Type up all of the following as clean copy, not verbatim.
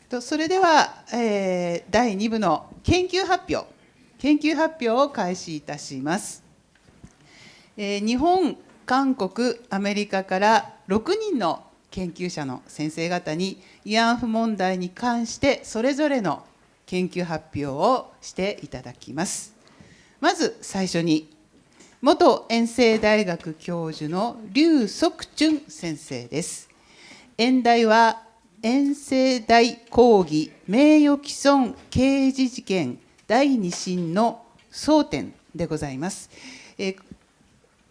それでは、第2部の研究発表を開始いたします。日本、韓国、アメリカから6人の研究者の先生方に慰安婦問題に関してそれぞれの研究発表をしていただきます。まず最初に元延世大学教授の劉則俊先生です。演題は延世大講義名誉毀損刑事事件第2審の争点でございます。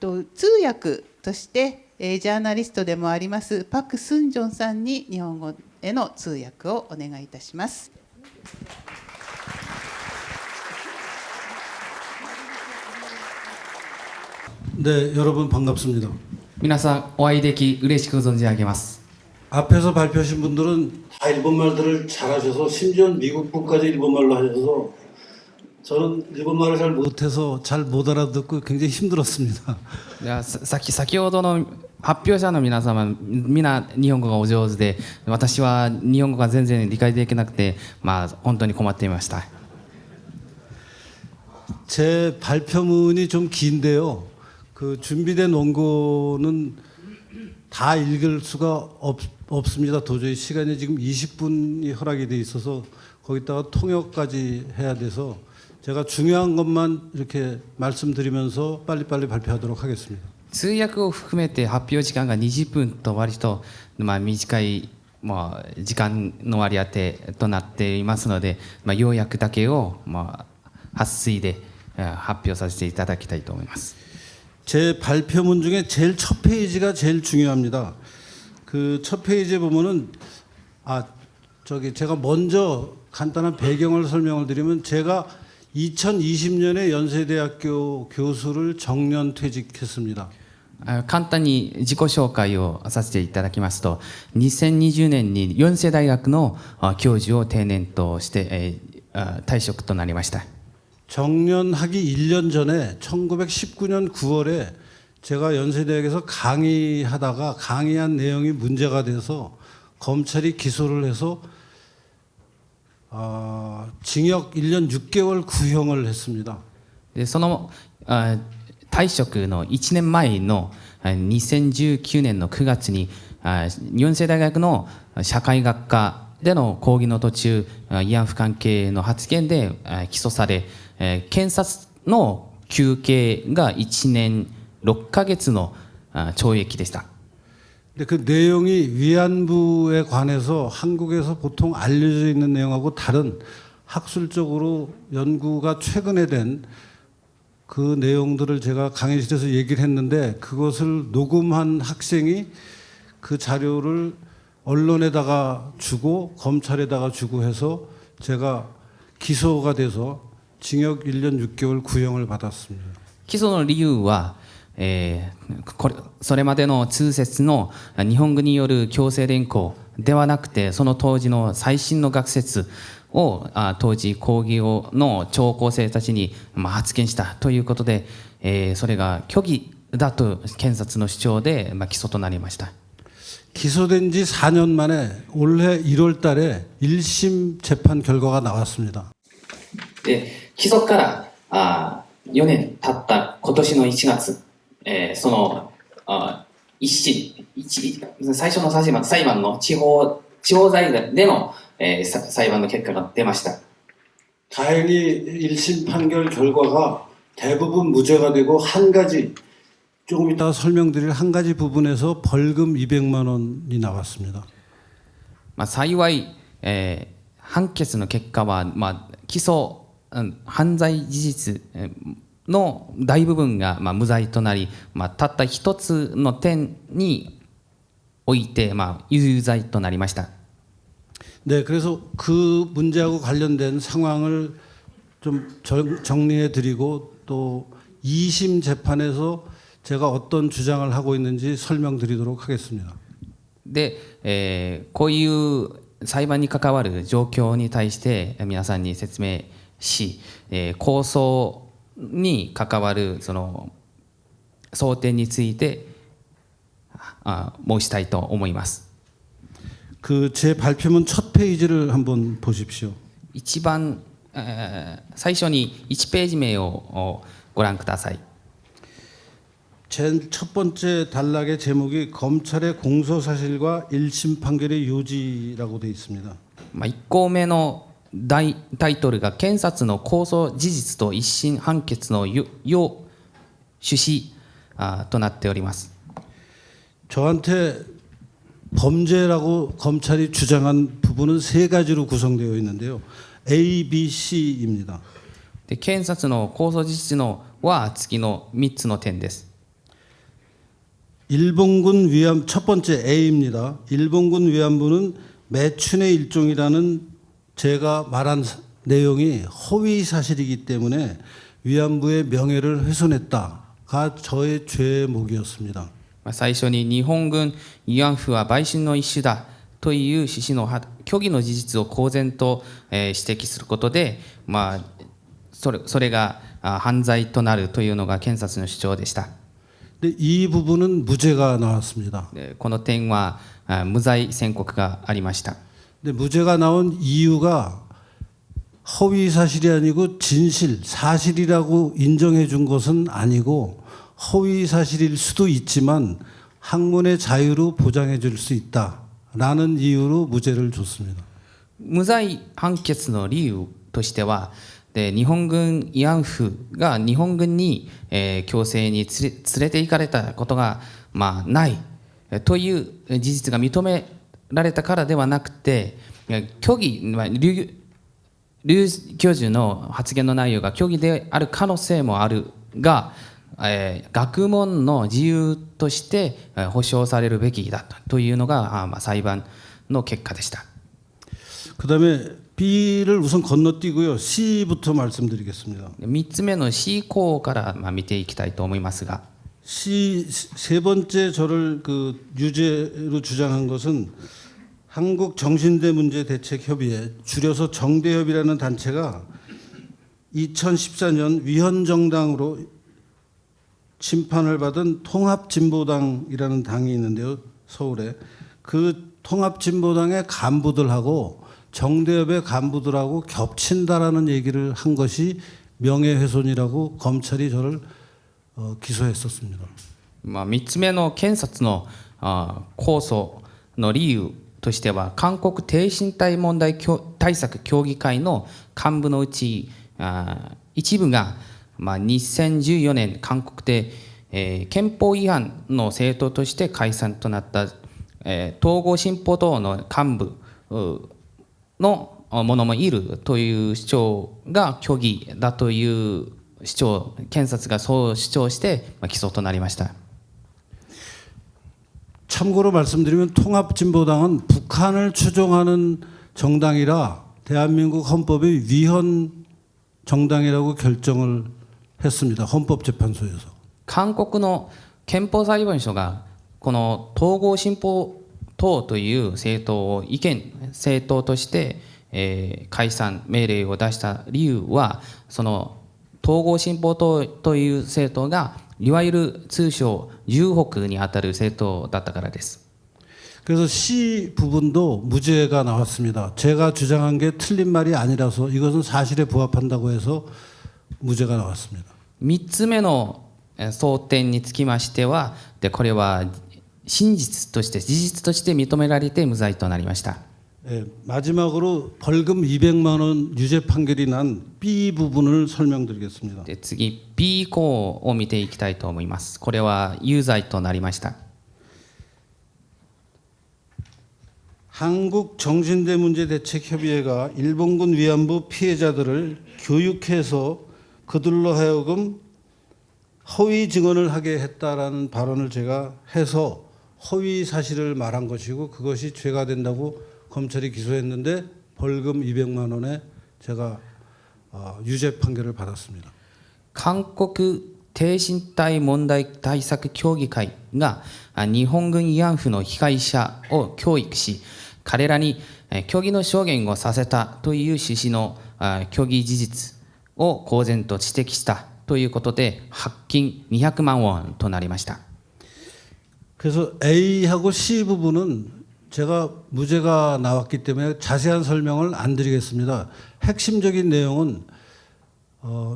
通訳としてジャーナリストでもありますパク・スンジョンさんに日本語への通訳をお願いいたします。네여러분반갑습니다皆さんお会いでき嬉しく存じ上げます。 앞에서 발표하신 분들은 다 일본말들을 잘하셔서 심지어 미국 분까지 일본말로 하셔서 저는 일본말을 잘 못해서 잘 못 알아듣고 굉장히 힘들었습니다. 先ほどの発表者の皆様みんな日本語がお上手で、私は日本語が全然理解できなくて、本当に困っていました。 제 발표문이 좀 긴데요. 그 준비된 원고는 다 읽을 수가 없습니다. 도저히 시간이 지금 20분이 허락이 돼 있어서 거기다가 통역까지 해야 돼서 제가 중요한 것만 이렇게 말씀드리면서 빨리빨리 발표하도록 하겠습니다. 通訳を含めて発表時間が20分と割と短い時間の割り当てとなっていますので、要約だけを抜粋で発表させていただきたいと思います。 제 발표문 중에 제일 첫 페이지가 제일 중요합니다. 그 첫 페이지에 보면은 제가 먼저 간단한 배경을 설명을 드리면 제가 2020년에 연세대학교 교수를 정년 퇴직했습니다. 簡単に自己紹介をさせていただきますと、2020年に四世大学の教授を定年として退職となりました。 정년하기 1년 전에 1919년 9월에 제가 연세대학에서 강의하다가 강의한 내용이 문제가 돼서 검찰이 기소를 해서 징역 1년 6개월 구형을 했습니다. その退職の1年前の2019年の9月に四世大学の社会学科での講義の途中、慰安婦関係の発言で起訴され、検察の求刑が1年6ヶ月の懲役でした。 근데 그 내용이 위안부에 관해서 한국에서 보통 알려져 있는 내용하고 다른 학술적으로 연구가 최근에 된 그 내용들을 제가 강의실에서 얘기를 했는데 그것을 녹음한 학생이 그 자료를 언론에다가 주고 검찰에다가 주고 해서 제가 기소가 돼서 징역 1년 6개월 구형을 받았습니다. 起訴の理由は、それまでの通説の日本軍による強制連行ではなくて、その当時の最新の学説を当時講義の聴講生たちに発言したということで、それが虚偽だと検察の主張で起訴となりました。 기소된 지 4년 만에 올해 1월 달에 1심 재판 결과가 나왔습니다. で起訴から4年経った今年の1月、その最初の裁判の地方裁判での裁判の結果が出ました。 다행히 1심 판결 결과가 대부분 무죄가 되고 한 가지 조금 이따 설명드릴 한 가지 부분에서 벌금 200만 원이 나왔습니다. 幸い、判決の結果は、起訴、犯罪事実の大部分が、無罪となり、たった一つの点において、有罪となりました。 네, 그래서 그 문제하고 관련된 상황을 좀 정리해 드리고 또 2심 재판에서 제가 어떤 주장을 하고 있는지 설명드리도록 하겠습니다. で、こういう裁判に関わる状況に対して皆さんに説明し、控訴に関わるその争点について申したいと思います。그 제 발표문 첫 페이지를 한번 보십시오. 一番、最初に1ページ目をご覧ください。 제 첫 번째 단락의 제목이 검찰의 공소 사실과 1심 판결의 요지라고 되어 있습니다. 1項目のタイトルが検察の控訴事実と一審判決の趣旨となっております。 저한테 범죄라고 검찰이 주장한 부분은 세 가지로 구성되어 있는데요. A, B, C입니다. で検察の控訴事実のは次の3つの点です。 일본군 위안 첫 번째 A입니다. 일본군 위안부는 매춘의 일종이라는 제가 말한 내용이 허위 사실이기 때문에 위안부의 명예를 훼손했다가 저의 죄목이었습니다. 最初に日本軍慰安婦は売春の一種だという趣旨の虚偽の事実を公然と指摘することで、それが犯罪となるというのが検察の主張でした。 근데 이 부분은 무죄가 나왔습니다. この点は無罪宣告がありました。 근데 무죄가 나온 이유가 허위 사실이 아니고 진실, 사실이라고 인정해 준 것은 아니고 허위 사실일 수도 있지만 학문의 자유로 보장해 줄 수 있다라는 이유로 무죄를 줬습니다. 無罪判決の理由としては、日本軍慰安婦が日本軍に、強制に連れて行かれたことが、ないという事実が認められたからではなくて、虚偽、劉教授の発言の内容が虚偽である可能性もあるが、学問の自由として保障されるべきだというのが裁判の結果でした。 그다음에 B를 우선 건너뛰고요. C부터 말씀드리겠습니다. 3つ目の C 項から見ていきたいと思いますが、 C 세 번째 저를 그 유죄로 주장한 것은 한국 정신대 문제 대책 협의회 줄여서 정대협이라는 단체가 2014년 위헌정당으로 심판을 받은 통합진보당이라는 당이 있는데요. 서울에 그 통합진보당의 간부들하고 정대협의 간부들하고 겹친다라는 얘기를 한 것이 명예훼손이라고 검찰이 저를 기소했었습니다. 3つ目の検察の控訴の理由としては、韓国低身体問題対策協議会の幹部のうち一部が、2014年韓国で、憲法違反の政党として解散となった、統合新報党の幹部のものもいるという主張が虚偽だという主張、検察がそう主張して起訴となりました。 참고로 말씀드리면 통합진보당은 북한을 추종하는 정당이라 대한민국 헌법이 위헌 정당이라고 결정을 했습니다. 헌법재판소에서. 韓国の憲法裁判所がこの統合新報党という政党を政党として、解散命令を出した理由は、その統合新報党という政党がいわゆる通称従北にあたる政党だったからです。 그래서 C 부분도 무죄가 나왔습니다. 제가 주장한 게 틀린 말이 아니라서 이것은 사실에 부합한다고 해서 무죄가 나왔습니다. 3つ目の争点につきましては、これは真実として事実として認められて無罪となりました。 마지막으로 벌금 200만 원 유죄 판결이 난 B 부분을 설명드리겠습니다. で次 B 項を見ていきたいと思います。これは有罪となりました。 한국 정신대 문제 대책 협의회가 일본군 위안부 피해자들을 교육해서 그들로 하여금 허위 증언을 하게 했다라는 발언을 제가 해서 허위 사실을 말한 것이고 그것이 죄가 된다고 검찰이 기소했는데 벌금 200만 원에 제가 유죄 판결을 받았습니다. 韓国低身体問題対策協議会が日本軍慰安婦の被害者を教育し、彼らに虚偽の証言をさせたという趣旨の虚偽事実を公然と指摘したということで罰金200万ウォンとなりました。 그래서 A하고 C 부분은 제가 무죄가 나왔기 때문에 자세한 설명을 안 드리겠습니다. 핵심적인 내용은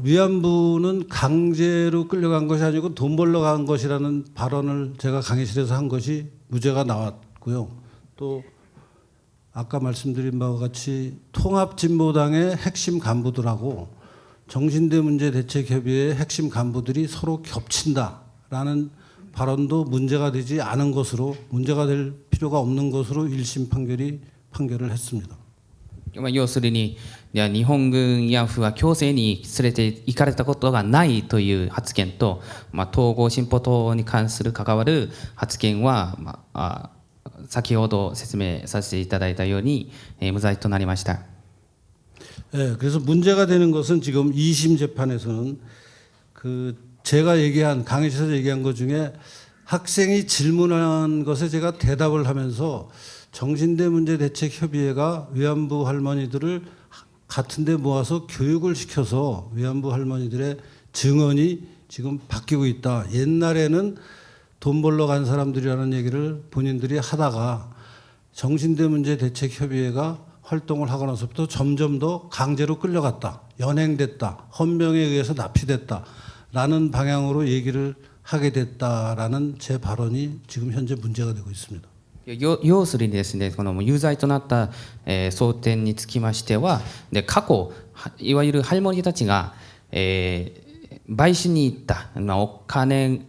위안부는 강제로 끌려간 것이 아니고 돈 벌러 간 것이라는 발언을 제가 강의실에서 한 것이 무죄가 나왔고요. 또 아까 말씀드린 바와 같이 통합진보당의 핵심 간부들하고 정신대 문제 대책협의회의 핵심 간부들이 서로 겹친다라는 발언도 문제가 되지 않은 것으로, 문제가 될 필요가 없는 것으로 1심 판결을 했습니다. まあ要するに、いや日本軍慰安婦は強制に連れて行かれたことがないという発言と、まあ、統合進歩党に関する関わる発言は、先ほど説明させていただいたように、無罪となりました。 예, 그래서 문제가 되는 것은 지금 2심 재판에서는 그 제가 얘기한 강의실에서 얘기한 것 중에 학생이 질문한 것에 제가 대답을 하면서 정신대 문제 대책 협의회가 위안부 할머니들을 같은 데 모아서 교육을 시켜서 위안부 할머니들의 증언이 지금 바뀌고 있다. 옛날에는 돈 벌러 간 사람들이라는 얘기를 본인들이 하다가 정신대 문제 대책 협의회가 활동을 하고 나서부터 점점 더 강제로 끌려갔다. 연행됐다. 헌병에 의해서 납치됐다. 라는 방향으로 얘기를 하게 됐다라는 제 발언이 지금 현재 문제가 되고 있습니다. 要するにですね、この有罪となった、争点につきましては、で過去いわゆるハルモニたちが、買収に行った、お金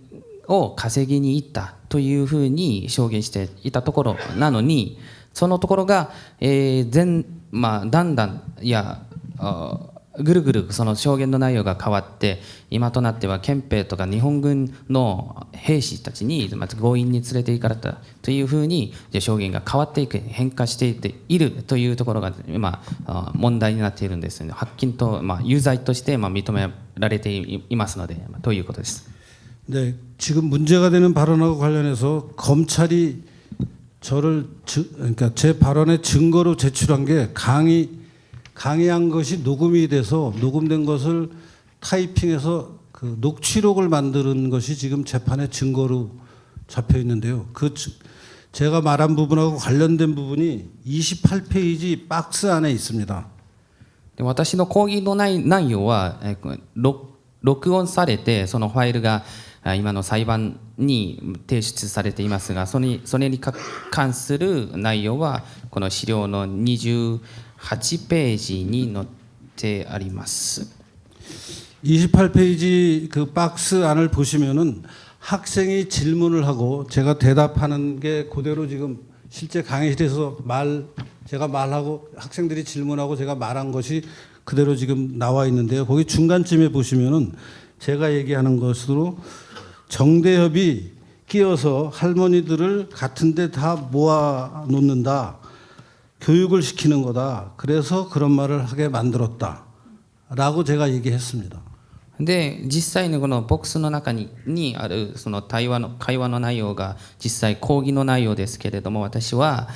を稼ぎに行ったというふうに証言していたところなのに、そのところが、だんだんぐるぐるその証言の内容が変わって、今となっては憲兵とか日本軍の兵士たちにまず強引に連れて行かれたというふうに証言が変わっていく、変化しているというところが今問題になっているんですね。はっきりと有罪として認められていますので、ということです。 네, 지금 문제가 되는 발언하고 관련해서 검찰이 그러니까 제 발언의 증거로 제출한 게 강의한 것이 녹음이 돼서 녹음된 것을 타이핑해서 그 녹취록을 만드는 것이 지금 재판의 증거로 잡혀 있는데요. 제가 말한 부분하고 관련된 부분이 28페이지 박스 안에 있습니다. で私の講義の内容は録音されて、そのファイルが今の裁判に提出されていますが、それに関する内容はこの資料の28ページに載ってあります。 28페이지 그 박스 안을 보시면은 학생이 질문을 하고 제가 대답하는 게 그대로 지금 실제 강의실에서 제가 말하고 학생들이 질문하고 제가 말한 것이 그대로 지금 나와 있는데요. 거기 중간쯤에 보시면은 제가 얘기하는 것으로 정대협이 끼어서 할머니들을 같은 데 다 모아 놓는다. 교육을 시키는 거다. 그래서 그런 말을 하게 만들었다. 라고 제가 얘기했습니다. で実際にこのボックスの中にあるその会話の内容が実際講義の内容ですけれども、私は、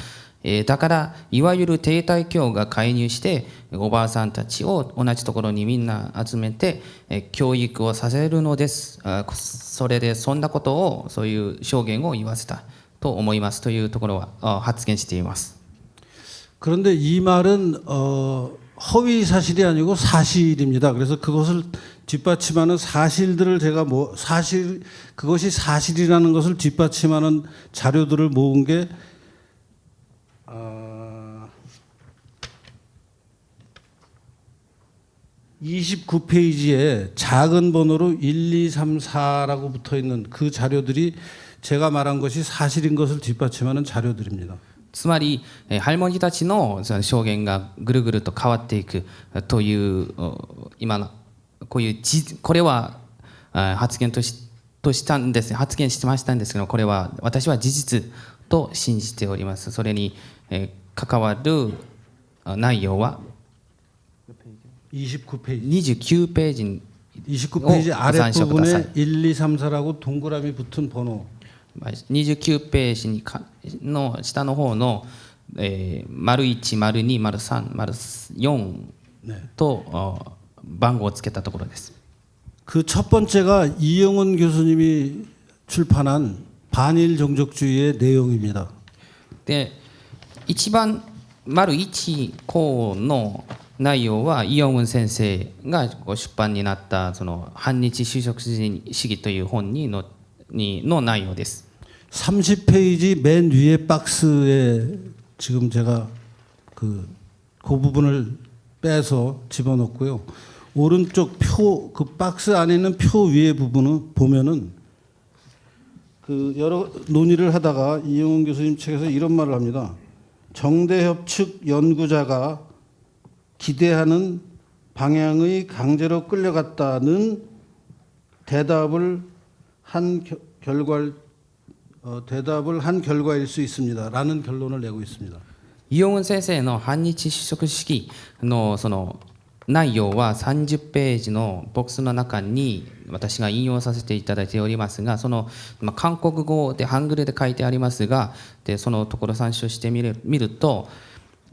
だからいわゆる帝大教が介入しておばあさんたちを同じところにみんな集めて、教育をさせるのです。それでそんなことをそういう証言を言わせたと思いますというところは発言しています。 그런데 이 말은 허위 사실이 아니고 사실입니다. 그래서 그것을 뒷받침하는 사실들을 제가 그것이 사실이라는 것을 뒷받침하는 자료들을 모은 게 29페이지에 작은 번호로 1, 2, 3, 4라고 붙어 있는 그 자료들이 제가 말한 것이 사실인 것을 뒷받침하는 자료들입니다. つまり、ハルモニたちの証言がぐるぐると変わっていくという今のこれは発言したんです。発言してましたんですけど、これは私は事実と信じております。それに関わる内容は29ページに 29페이지 아랫부분에 1, 2, 3, 4라고 동그라미 붙은 번호 29ページの下の方の、01、02、03、04と番号をつけたところです。 그 첫 번째가 이영훈 교수님이 출판한 반일 종족주의의 내용입니다. で、一番丸1項の内容はイ・ヨンウン先生がご出版になったその反日就職主義という本の内容です。 30페이지 맨 위에 박스에 지금 제가 그 부분을 빼서 집어넣고요. 오른쪽 표, 그 박스 안에 있는 표 위에 부분은 보면은 그 여러 논의를 하다가 이영훈 교수님 책에서 이런 말을 합니다. 정대협 측 연구자가 기대하는 방향의 강제로 끌려갔다는 대답을 한 결과일 수 있습니다라는 결론을 내고 있습니다. イ・ヨンウン先生の反日就職主義のその内容は30ページのボックスの中に私が引用させていただいておりますが、その韓国語でハングルで書いてありますが、でそのところ参照してみると、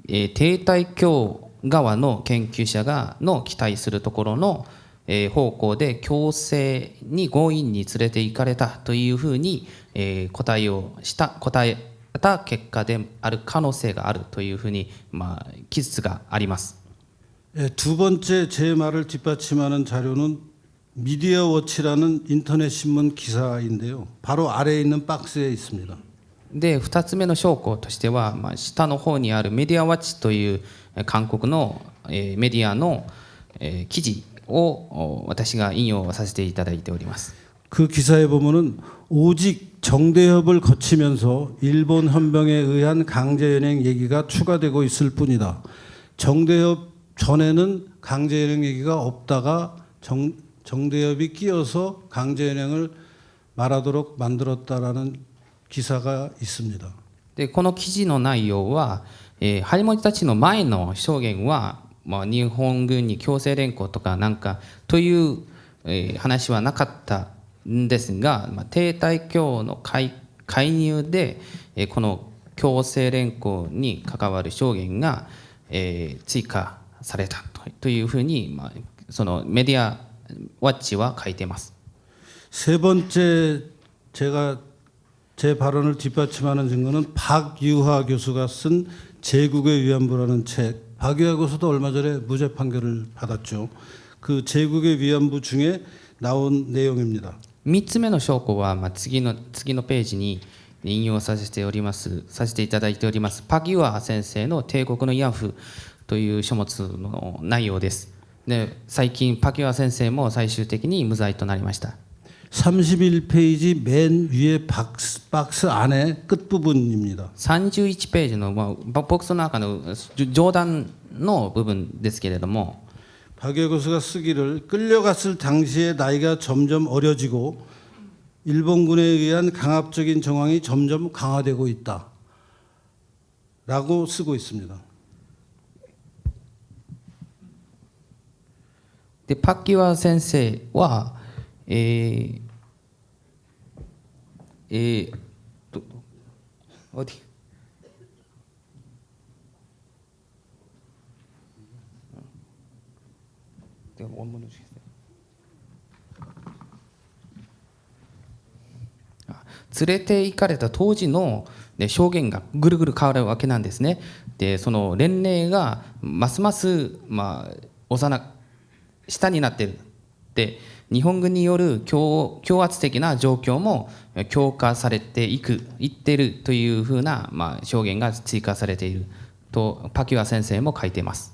帝大教側の研究者の期待するところの方向で強制に強引に連れて行かれたというふうに答えた結果である可能性があるというふうに記述があります。 두 번째 제 말을 뒷받침하는 자료는 미디어워치라는 인터넷 신문 기사인데요. 바로 아래에 있는 박스에 있습니다. で2つ目の証拠としては、下の方にあるメディアワッチという韓国のメディアの記事を私が引用させていただいております。 그 기사에 보면은 오직 정대협을 거치면서 일본 헌병에 의한 강제연행 얘기가 추가되고 있을 뿐이다. 정대협 전에는 강제연행 얘기가 없다가 정대협이 끼어서 강제연행을 말하도록 만들었다라는 기사가 있습니다. でこの記事の内容は、ハリモニたちの前の証言は、日本軍に強制連行とかなんかという、話はなかったんですが、帝大教の介入で、この強制連行に関わる証言が、追加されたというふうに、そのメディアワッチは書いています。 세 번째 제가 제 발언을 뒷받침하는 증거는 박유하 교수가 쓴 제국의 위안부라는 책. 박유하 교수도 얼마 전에 무죄 판결을 받았죠. 그 제국의 위안부 중에 나온 내용입니다. 3つ目の証拠は、次のページに引用させていただいておりますパキュア先生の帝国の慰安婦という書物の内容です。で最近パキュア先生も最終的に無罪となりました。 31페이지 맨 위에 박스 안에 끝부분입니다. 31ページの、ボックスの中の上段の部分ですけれども、 박유하 교수가 쓰기를 끌려갔을 당시에 나이가 점점 어려지고 일본군에 의한 강압적인 정황이 점점 강화되고 있다 라고 쓰고 있습니다. でパキュア先生は어디? 내가 원문을 주겠어요. 連れて行かれた当時の証言がぐるぐる変わるわけなんですね。でその連盟がますます下になっている。で日本軍による強圧的な状況も強化されていっているというふうな、証言が追加されているとパキュア先生も書いています。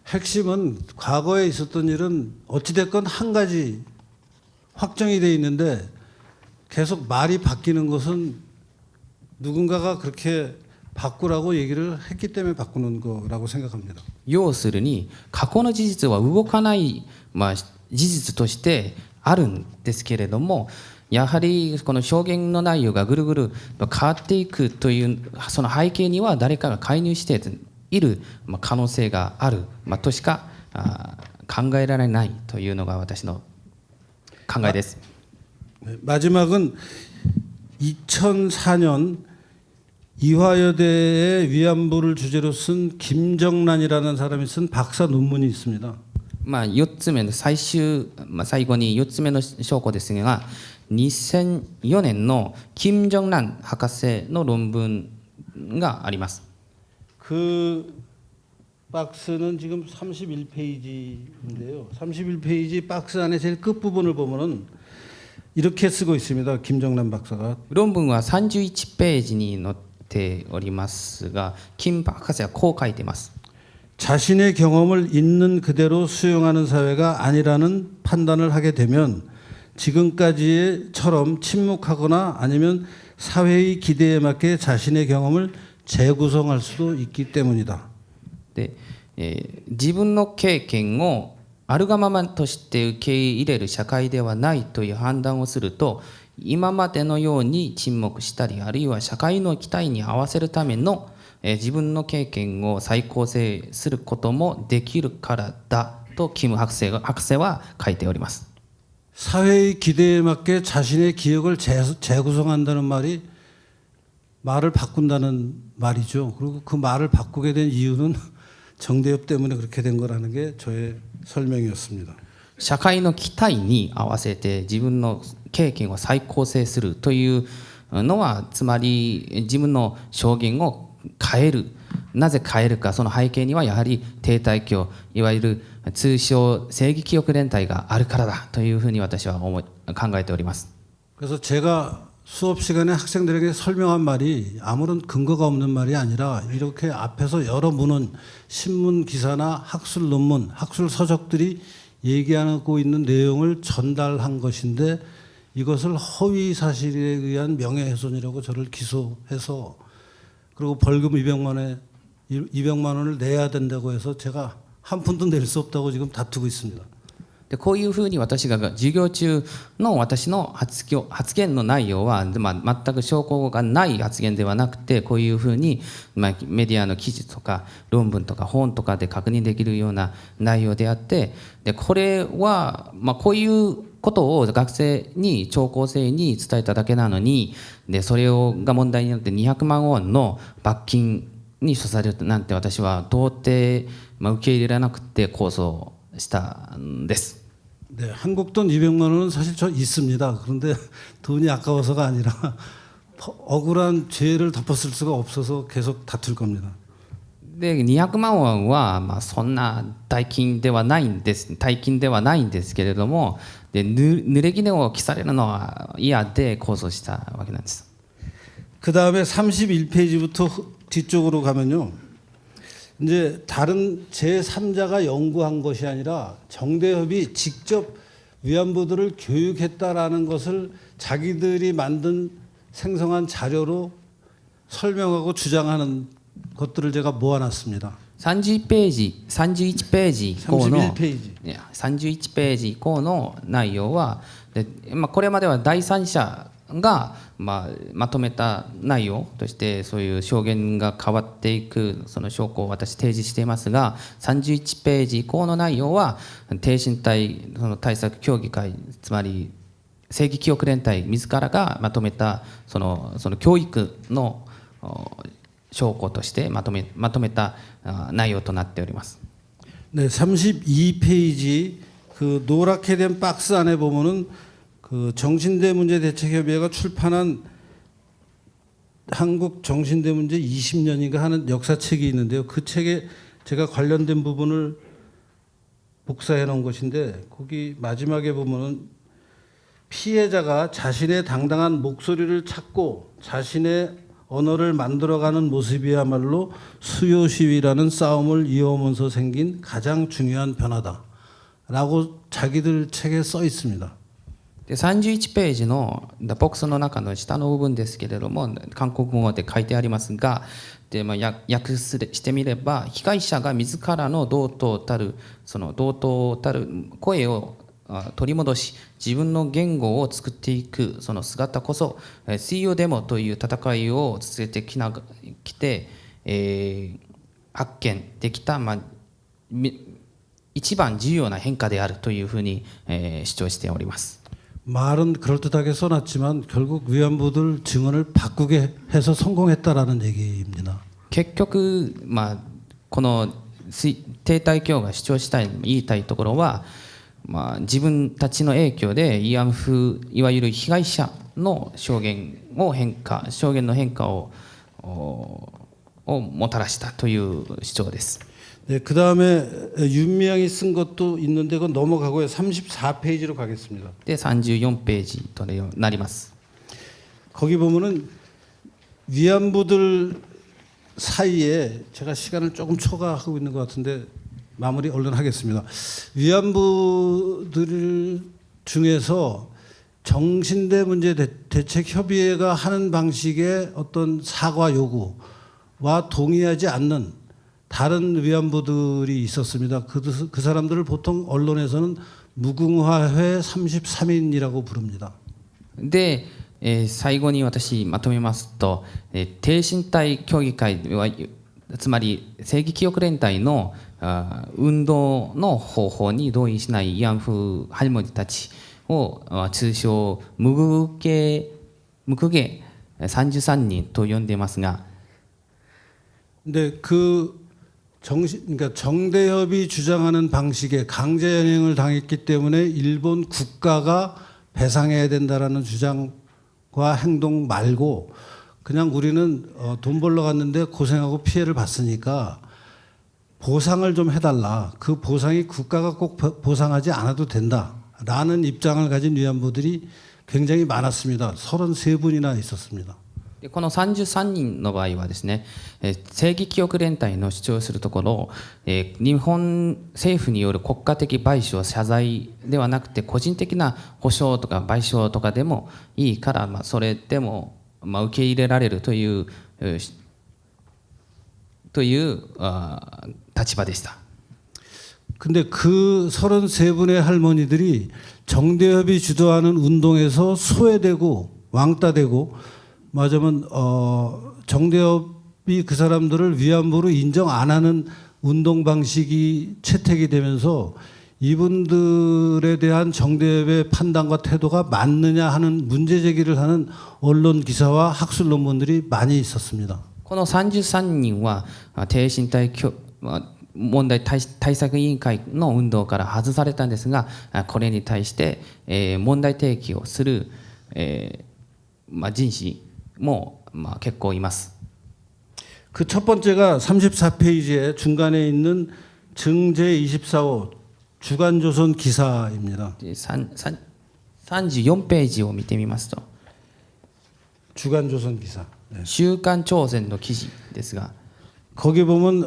핵심은 과거에 있었던 일은 어찌됐건 한 가지 확정이 돼 있는데 계속 말이 바뀌는 것은 누군가가 그렇게 바꾸라고 얘기를 했기 때문에 바꾸는 거라고 생각합니다. 要するに過去の事実は動かない、事実としてあるんですけれども、やはりこの証言の内容がぐるぐる変わっていくというその背景には誰かが介入している可能性がある、としか考えられないというのが私の考えです。 마지막은 2004년 이화여대의 위안부를 주제로 쓴 김정란이라는 사람이 쓴 박사 논문이 있습니다. 4つ目の最後に4つ目の証拠ですが、2004年の金正男博士の論文があります。그 박스는 지금 31페이지인데요. 31페이지 박스 안에 제일 끝부분을 보면은 이렇게 쓰고 있습니다. 김정남 박사가. 論文は31ページに載っておりますが、金博士はこう書いています。 자신의 경험을 있는 그대로 수용하는 사회가 아니라는 판단을 하게 되면 지금까지처럼 침묵하거나 아니면 사회의 기대에 맞게 자신의 경험을 재구성할 수도 있기 때문이다. で、自分の経験をあるがままとして受け入れる社会ではないという判断をすると、今までのように沈黙したり、あるいは社会の期待に合わせるための自分の経験を再構成することもできるからだとキム博士は書いております。 사회의 기대에 맞게 자신의 기억을 재구성한다는 말이 말을 바꾼다는 말이죠. 그리고 그 말을 바꾸게 된 이유는 정대협 때문에 그렇게 된 거라는 게 저의 설명이었습니다. 社会の期待に合わせて自分の経験を再構成するというのは、つまり自分の証言を変える。なぜ変えるか、その背景にはやはり停滞教、いわゆる通称正義記憶連帯があるからだというふうに私は考えております。 그래서 제가 수업 시간에 학생들에게 설명한 말이 아무런 근거가 없는 말이 아니라 이렇게 앞에서 여러 문헌, 신문 기사나 학술 논문, 학술 서적들이 얘기하고 있는 내용을 전달한 것인데 이것을 허위 사실에 의한 명예훼손이라고 저를 기소해서 그리고 벌금 200만 원을 내야 된다고 해서 제가 한 푼도 낼 수 없다고 지금 다투고 있습니다. でこういうふうに私が授業中の私の発言の内容は、全く証拠がない発言ではなくて、こういうふうに、メディアの記事とか論文とか本とかで確認できるような内容であって、でこれは、こういうことを学生に聴講生に伝えただけなのに、でそれが問題になって200万ウォンの罰金に処されるなんて、私は到底、受け入れられなくて控訴したんです。 네, 한국 돈 200만 원은 사실 저 있습니다. 그런데 돈이 아까워서가 아니라 억울한 죄를 덮었을 수가 없어서 계속 다툴 겁니다. で200万ウォンは、そんな大金ではないんです。大金ではないんですけれども、で濡れ衣を着されるのは嫌で控訴したわけなんです。 그 다음에 31페이지부터 뒤쪽으로 가면요. 이제 다른 제3자가 연구한 것이 아니라 정대협이 직접 위안부들을 교육했다라는 것을 자기들이 만든 생성한 자료로 설명하고 주장하는 것들을 제가 모아놨습니다. 31ページ以降の31ページ以降の内容は、でこれまでは第三者が、まとめた内容としてそういう証言が変わっていくその証拠を私提示していますが、31ページ以降の内容は低身体その対策協議会、つまり正義記憶連帯自らがまとめたその教育の証拠としてまとめた内容となっております。 네, 32페이지 그 노랗게 된 박스 안에 보면은 그 정신대 문제 대책협의회가 출판한 한국 정신대 문제 20년인가 하는 역사책이 있는데요. 그 책에 제가 관련된 부분을 복사해 놓은 것인데 거기 마지막에 보면은 피해자가 자신의 당당한 목소리를 찾고 자신의 언어를 만들어가는 모습이야말로 수요 시위라는 싸움을 이어오면서 생긴 가장 중요한 변화다라고 자기들 책에 써 있습니다. で31ページのボックスの中の下の部分ですけれども、韓国語で書いてありますが、で訳してみれば、被害者が自らの同等たる声を取り戻し、自分の言語を作っていくその姿こそ、水曜デモという戦いを続けてきて、発見できた、一番重要な変化であるというふうに、主張しております。 말은 그럴듯하게 써놨지만 결국 위안부들 증언을 바꾸게 해서 성공했다라는 얘기입니다. 結局、この停滞教が主張したい言いたいところは、自分たちの影響で慰安婦いわゆる被害者の証言の変化ををもたらしたという主張です。 네, 그 다음에 윤미향이 쓴 것도 있는데 그건 넘어가고요. 34페이지로 가겠습니다. で34ページとなります。 거기 보면은 위안부들 사이에 제가 시간을 조금 초과하고 있는 것 같은데 마무리 얼른 하겠습니다. 위안부들 중에서 정신대 문제 대책 협의회가 하는 방식의 어떤 사과 요구와 동의하지 않는 다른 위안부들이 있었습니다. 그 사람들을 보통 언론에서는 무궁화회 33인이라고 부릅니다. で、最後に私まとめますと、低身体協議会はつまり正義記憶連帯の運動の方法に同意しない慰安婦ハルモニたちを通称無垢芸33人と呼んでいますが、 근데 그러니까 정대협이 주장하는 방식의 강제 연행을 당했기 때문에 일본 국가가 배상해야 된다라는 주장과 행동 말고 그냥 우리는 돈 벌러 갔는데 고생하고 피해를 봤으니까 보상을 좀 해달라. 그 보상이 국가가 꼭 보상하지 않아도 된다라는 입장을 가진 위안부들이 굉장히 많았습니다. 33분이나 있었습니다. でこの33人の場合はですね、正義記憶連帯の主張するところ、日本政府による国家的賠償謝罪ではなくて個人的な補償とか賠償とかでもいいから、それでも受け入れられるという立場でした。 근데 그 33분의 할머니들이 정대협이 주도하는 운동에서 소외되고 왕따되고 맞으면 정대협이 그 사람들을 위안부로 인정 안 하는 운동 방식이 채택이 되면서 이분들에 대한 정대협의 판단과 태도가 맞느냐 하는 문제 제기를 하는 언론 기사와 학술 논문들이 많이 있었습니다. この33人は低身体問題対策委員会の運動から外されたんですが、これに対して問題提起をする人士も結構います。 그 첫 번째가 34페이지에 중간에 있는 증제 24호 주간조선 기사입니다. 34ページを見てみますと、 주간조선 기사. 네. 週刊朝鮮の記事ですが、 거기 보면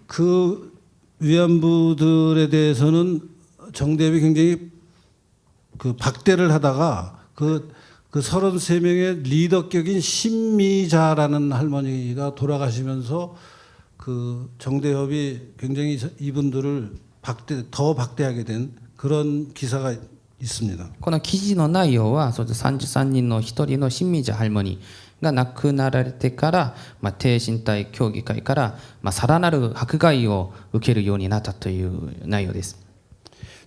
그 위안부들에 대해서는 정대협이 굉장히 그 박대를 하다가 그 33명의 리더격인 신미자라는 할머니가 돌아가시면서 그 정대협이 굉장히 이분들을 더 박대하게 된 그런 기사가 있습니다. この記事の内容はそうです33人の一人の新美茶ハルモニが亡くなられてから、低身体協議会から、さらなる迫害を受けるようになったという内容です。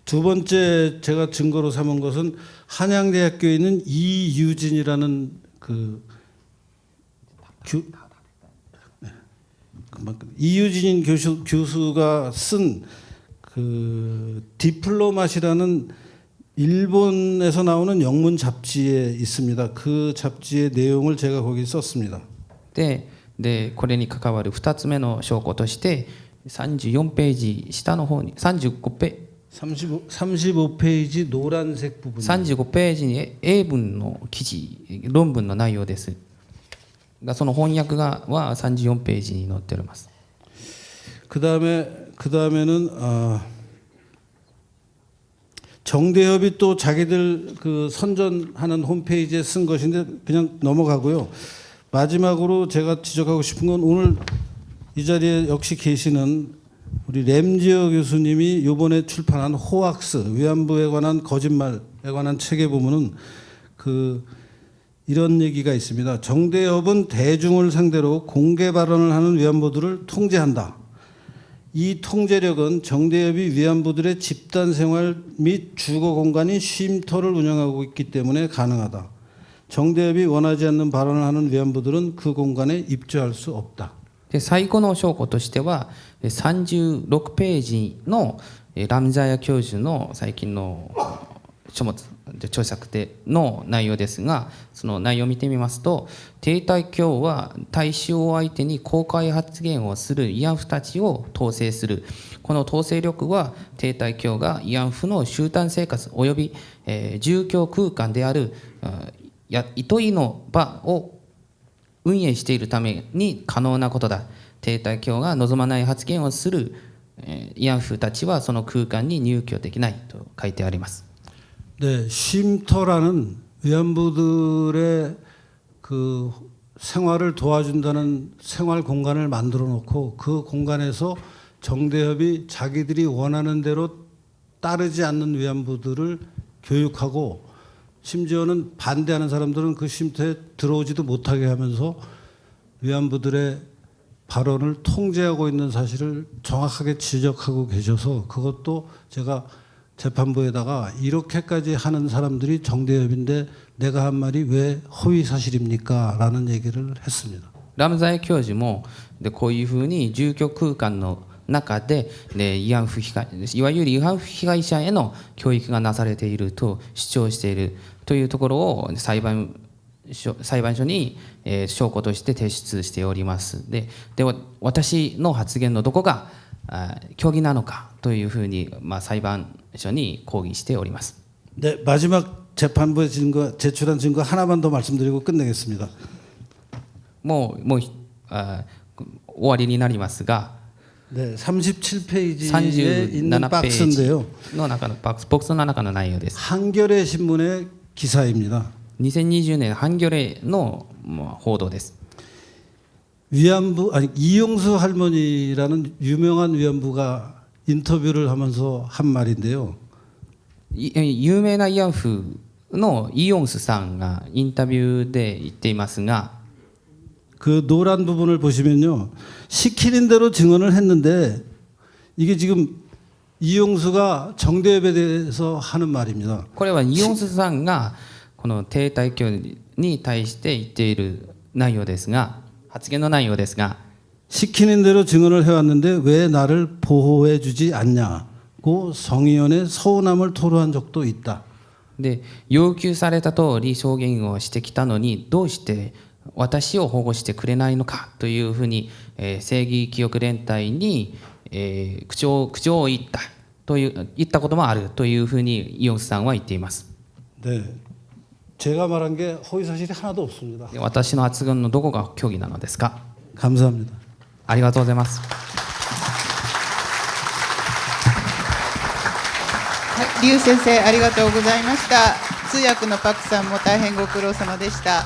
두 번째 제가 증거로 삼은 것은 한양대학교에 있는 이유진이라는 이유진 교수가 쓴 그 디플로맛이라는 일본에서 나오는 영문 잡지에 있습니다. 그 잡지의 내용을 제가 거기 썼습니다. でこれに関わる2つ目の証拠として34ページ下の方に35페이지 노란색 부분. 35ページに英文の記事論文の内容ですが、その翻訳は34ページに載っております。 그다음에는 정대협이 또 자기들 그 선전하는 홈페이지에 쓴 것인데 그냥 넘어가고요. 마지막으로 제가 지적하고 싶은 건 오늘 이 자리에 역시 계시는 우리 램지어 교수님이 이번에 출판한 호악스 위안부에 관한 거짓말에 관한 책에 보면은 이런 얘기가 있습니다. 정대협은 대중을 상대로 공개 발언을 하는 위안부들을 통제한다. 이 통제력은 정대협이 위안부들의 집단 생활 및 주거 공간인 쉼터를 운영하고 있기 때문에 가능하다. 정대협이 원하지 않는 발언을 하는 위안부들은 그 공간에 입주할 수 없다. で最後の証拠としては36ページのラムザヤ教授の最近の書物著作の内容ですが、その内容を見てみますと、帝大教は大衆を相手に公開発言をする慰安婦たちを統制する。この統制力は帝大教が慰安婦の集団生活及び、住居空間である憩いの場を運営しているために可能なことだ。帝大教が望まない発言をする慰安婦たちはその空間に入居できないと書いてあります。 네, 쉼터라는 위안부들의 그 생활을 도와준다는 생활 공간을 만들어 놓고 그 공간에서 정대협이 자기들이 원하는 대로 따르지 않는 위안부들을 교육하고 심지어는 반대하는 사람들은 그 쉼터에 들어오지도 못하게 하면서 위안부들의 발언을 통제하고 있는 사실을 정확하게 지적하고 계셔서 그것도 제가 재판부에다가 이렇게까지 하는 사람들이 정대협인데 내가 한 말이 왜 허위 사실입니까? 라는 얘기를 했습니다. ラムザイ教授もでこういうふうに住居空間の中で、慰安婦被害いわゆる慰安婦被害者への教育がなされていると主張しているというところを裁判所に、証拠として提出しております。で私の発言のどこが虚偽なのかというふうに、裁判所に抗議しております。 네, 마지막 재판부에 제출한 증거 하나만 더 말씀드리고 끝내겠습니다. もう終わりになりますが、 네, 37페이지에 있는 37ページ 박스인데요. の中のボックスの中の内容です。 한겨레 신문의 기사입니다. 2020年ハンギョレの報道です。 위안부 아니 이용수 할머니라는 유명한 위안부가 인터뷰를 하면서 한 말인데요. 有名な慰安婦のイ・ヨンスさんがインタビューで言っていますが、 그 노란 부분을 보시면요. 시키는 대로 증언을 했는데 이게 지금 이용수가 정대협에 대해서 하는 말입니다. これはイ・ヨンスさんがこの帝大教に対して言っている内容ですが、発言の内容ですが、 시키는 대로 증언을 해왔는데 왜 나를 보호해주지 않냐고 성의원의 서운함을 토로한 적도 있다. で要求された通り証言をしてきたのにどうして私を保護してくれないのかというふうに、正義記憶連隊に、口調を言ったこともあるというふうにイ・ヨンスさんは言っています。 네, 제가 말한 게 허위 사실이 하나도 없습니다. で私の発言のどこが虚偽なのですか。 감사합니다. ありがとうございます。リュウ先生ありがとうございました。通訳のパクさんも大変ご苦労様でした。